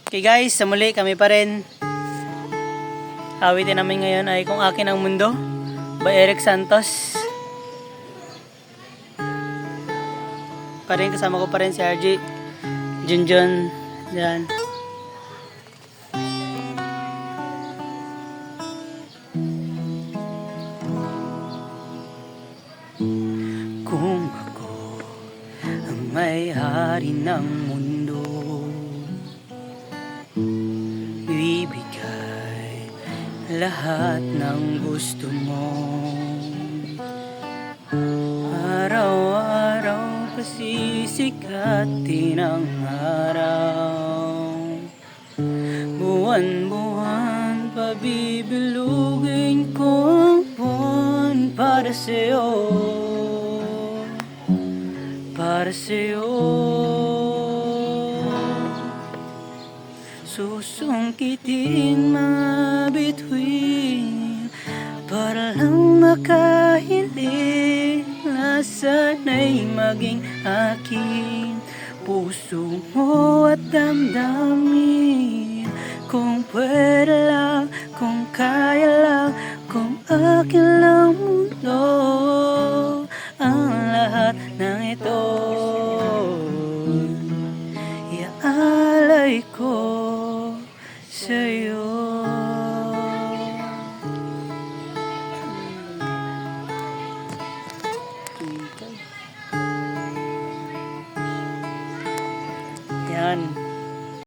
Okay guys, sa muli kami pa rin. Awitin namin ngayon ay Kung Akin Ang Mundo by Eric Santos. Pa rin, kasama ko pa rin si RJ, Junjun, yan. Kung ako ang may-hari ng mundo, ibigay lahat ng gusto mo. Araw-araw pasisikatin ang araw, buwan-buwan pabibilugin ko ang buwan para sa'yo, para sa'yo. Susungkitin mga bituin para lang makahiling na sana'y maging akin. Puso mo at damdamin, kung pwede lang, kung kaya lang, kung akin lang mundo.